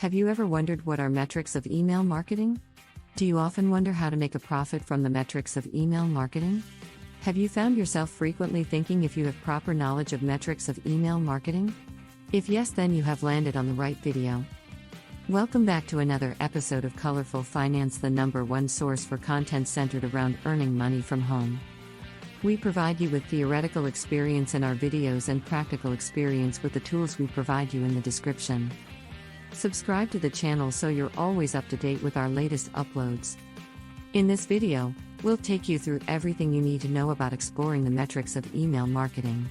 Have you ever wondered what are metrics of email marketing? Do you often wonder how to make a profit from the metrics of email marketing? Have you found yourself frequently thinking if you have proper knowledge of metrics of email marketing? If yes, then you have landed on the right video. Welcome back to another episode of Colorful Finance, the #1 source for content centered around earning money from home. We provide you with theoretical experience in our videos and practical experience with the tools we provide you in the description. Subscribe to the channel so you're always up to date with our latest uploads. In this video, we'll take you through everything you need to know about exploring the metrics of email marketing.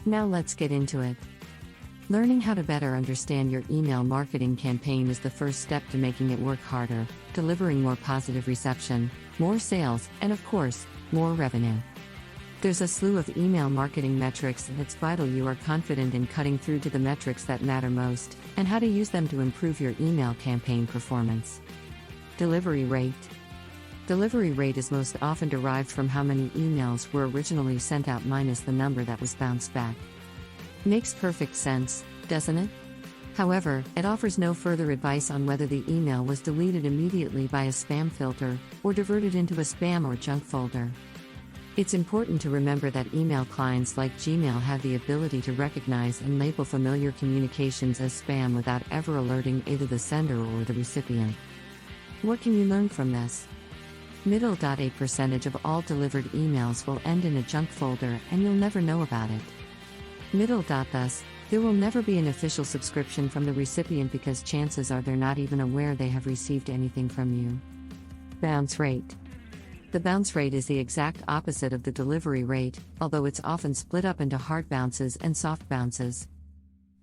Now let's get into it. Learning how to better understand your email marketing campaign is the first step to making it work harder, delivering more positive reception, more sales, and of course, more revenue. There's a slew of email marketing metrics, and it's vital you are confident in cutting through to the metrics that matter most, and how to use them to improve your email campaign performance. Delivery rate. Delivery rate is most often derived from how many emails were originally sent out minus the number that was bounced back. Makes perfect sense, doesn't it? However, it offers no further advice on whether the email was deleted immediately by a spam filter, or diverted into a spam or junk folder. It's important to remember that email clients like Gmail have the ability to recognize and label familiar communications as spam without ever alerting either the sender or the recipient. What can you learn from this? A percentage of all delivered emails will end in a junk folder and you'll never know about it. Thus, there will never be an official subscription from the recipient because chances are they're not even aware they have received anything from you. Bounce rate. The bounce rate is the exact opposite of the delivery rate, although it's often split up into hard bounces and soft bounces.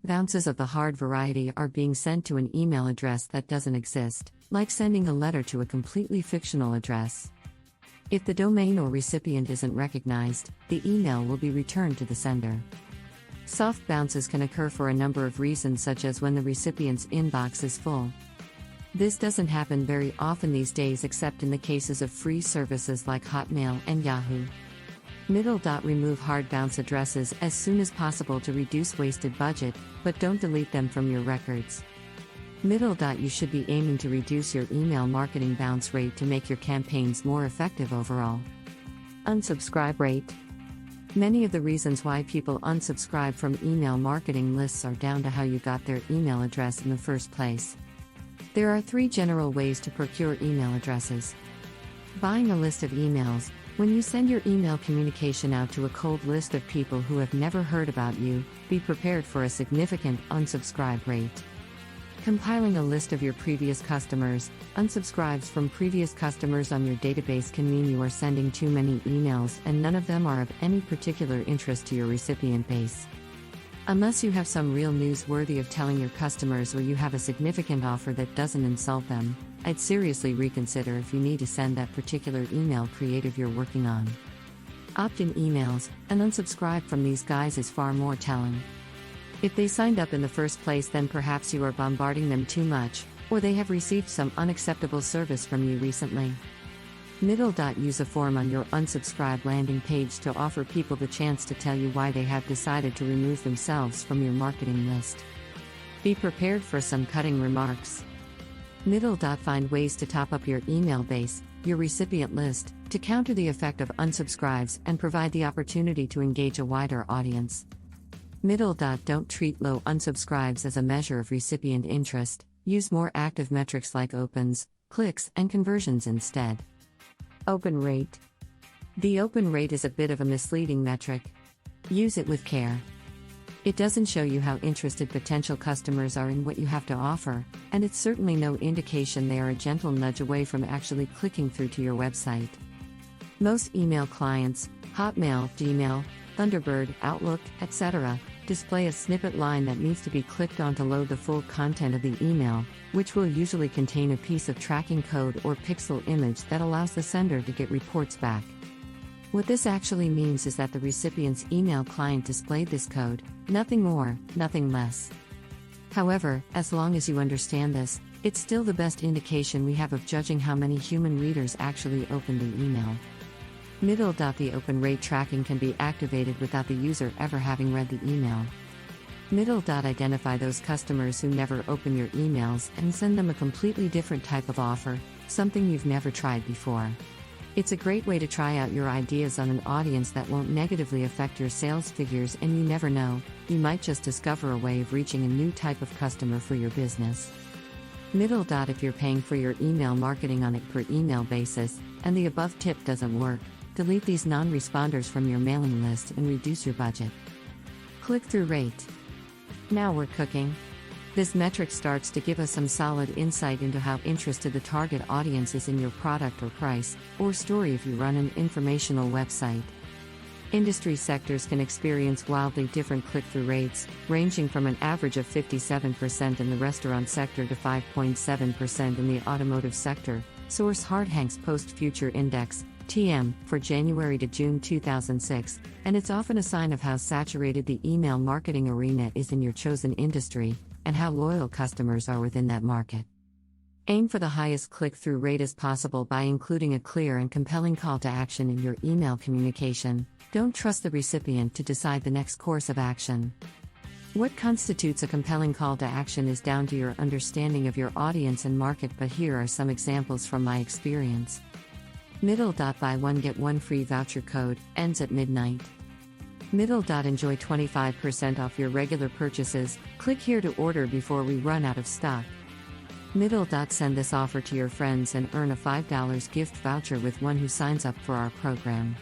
Bounces of the hard variety are being sent to an email address that doesn't exist, like sending a letter to a completely fictional address. If the domain or recipient isn't recognized, the email will be returned to the sender. Soft bounces can occur for a number of reasons, such as when the recipient's inbox is full. This doesn't happen very often these days except in the cases of free services like Hotmail and Yahoo. Remove hard bounce addresses as soon as possible to reduce wasted budget, but don't delete them from your records. You should be aiming to reduce your email marketing bounce rate to make your campaigns more effective overall. Unsubscribe rate. Many of the reasons why people unsubscribe from email marketing lists are down to how you got their email address in the first place. There are 3 general ways to procure email addresses. Buying a list of emails. When you send your email communication out to a cold list of people who have never heard about you, be prepared for a significant unsubscribe rate. Compiling a list of your previous customers. Unsubscribes from previous customers on your database can mean you are sending too many emails and none of them are of any particular interest to your recipient base. Unless you have some real news worthy of telling your customers or you have a significant offer that doesn't insult them, I'd seriously reconsider if you need to send that particular email creative you're working on. Opt-in emails. An unsubscribe from these guys is far more telling. If they signed up in the first place, then perhaps you are bombarding them too much, or they have received some unacceptable service from you recently. Use a form on your unsubscribe landing page to offer people the chance to tell you why they have decided to remove themselves from your marketing list. Be prepared for some cutting remarks. Find ways to top up your email base, your recipient list, to counter the effect of unsubscribes and provide the opportunity to engage a wider audience. Don't treat low unsubscribes as a measure of recipient interest. Use more active metrics like opens, clicks, and conversions instead. Open rate. The open rate is a bit of a misleading metric. Use it with care. It doesn't show you how interested potential customers are in what you have to offer, and it's certainly no indication they are a gentle nudge away from actually clicking through to your website. Most email clients, Hotmail, Gmail, Thunderbird, Outlook, etc., display a snippet line that needs to be clicked on to load the full content of the email, which will usually contain a piece of tracking code or pixel image that allows the sender to get reports back. What this actually means is that the recipient's email client displayed this code, nothing more, nothing less. However, as long as you understand this, it's still the best indication we have of judging how many human readers actually opened the email. The open rate tracking can be activated without the user ever having read the email. Identify those customers who never open your emails and send them a completely different type of offer, something you've never tried before. It's a great way to try out your ideas on an audience that won't negatively affect your sales figures, and you never know, you might just discover a way of reaching a new type of customer for your business. If you're paying for your email marketing on a per email basis, and the above tip doesn't work, delete these non-responders from your mailing list and reduce your budget. Click-through rate. Now we're cooking. This metric starts to give us some solid insight into how interested the target audience is in your product or price, or story if you run an informational website. Industry sectors can experience wildly different click-through rates, ranging from an average of 57% in the restaurant sector to 5.7% in the automotive sector. Source Hardhank's Post-Future Index, TM, for January to June 2006, and it's often a sign of how saturated the email marketing arena is in your chosen industry, and how loyal customers are within that market. Aim for the highest click-through rate as possible by including a clear and compelling call to action in your email communication. Don't trust the recipient to decide the next course of action. What constitutes a compelling call to action is down to your understanding of your audience and market, but here are some examples from my experience. Buy one get one free voucher code, ends at midnight. Enjoy 25% off your regular purchases, click here to order before we run out of stock. Send this offer to your friends and earn a $5 gift voucher with one who signs up for our program.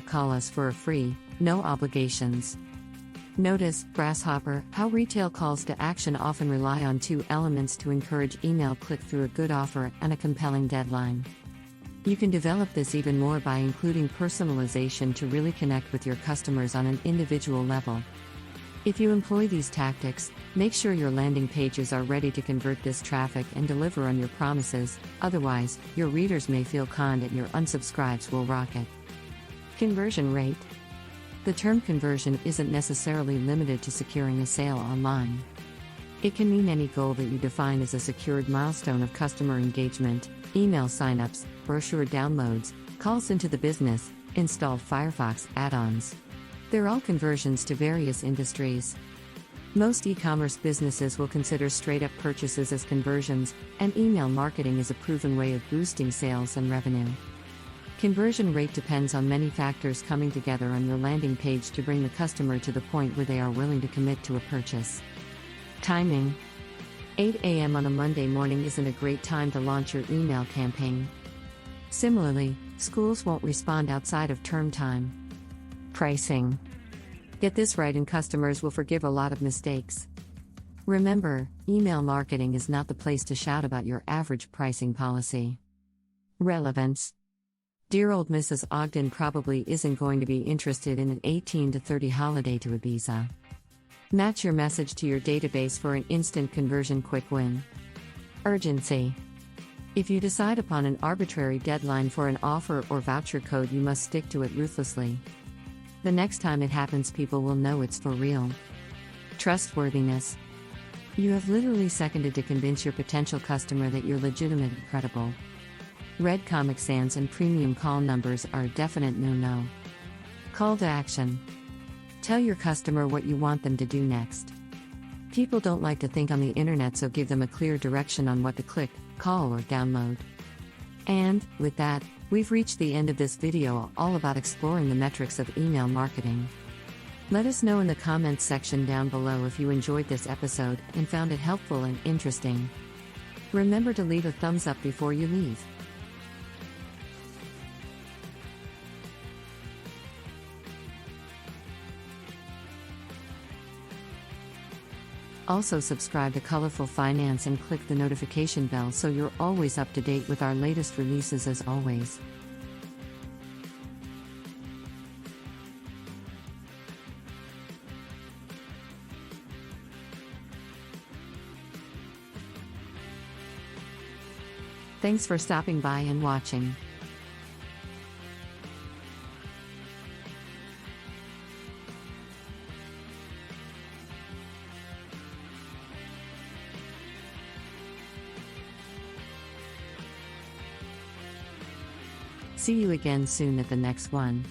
Call us for a free, no obligations. Notice, Grasshopper, how retail calls to action often rely on two elements to encourage email click-through: a good offer and a compelling deadline. You can develop this even more by including personalization to really connect with your customers on an individual level. If you employ these tactics, make sure your landing pages are ready to convert this traffic and deliver on your promises, otherwise, your readers may feel conned and your unsubscribes will rocket. Conversion rate. The term conversion isn't necessarily limited to securing a sale online. It can mean any goal that you define as a secured milestone of customer engagement: email signups, brochure downloads, calls into the business, installed Firefox add-ons. They're all conversions to various industries. Most e-commerce businesses will consider straight-up purchases as conversions, and email marketing is a proven way of boosting sales and revenue. Conversion rate depends on many factors coming together on your landing page to bring the customer to the point where they are willing to commit to a purchase. Timing. 8 a.m. on a Monday morning isn't a great time to launch your email campaign. Similarly, schools won't respond outside of term time. Pricing. Get this right and customers will forgive a lot of mistakes. Remember, email marketing is not the place to shout about your average pricing policy. Relevance. Dear old Mrs. Ogden probably isn't going to be interested in an 18 to 30 holiday to Ibiza. Match your message to your database for an instant conversion quick win. Urgency. If you decide upon an arbitrary deadline for an offer or voucher code, you must stick to it ruthlessly. The next time it happens, people will know it's for real. Trustworthiness. You have literally seconded to convince your potential customer that you're legitimate and credible. Red Comic Sans and premium call numbers are a definite no-no. Call to action. Tell your customer what you want them to do next. People don't like to think on the internet, so give them a clear direction on what to click, call, or download. And, with that, we've reached the end of this video all about exploring the metrics of email marketing. Let us know in the comments section down below if you enjoyed this episode and found it helpful and interesting. Remember to leave a thumbs up before you leave. Also subscribe to Colorful Finance and click the notification bell so you're always up to date with our latest releases as always. Thanks for stopping by and watching. See you again soon at the next one.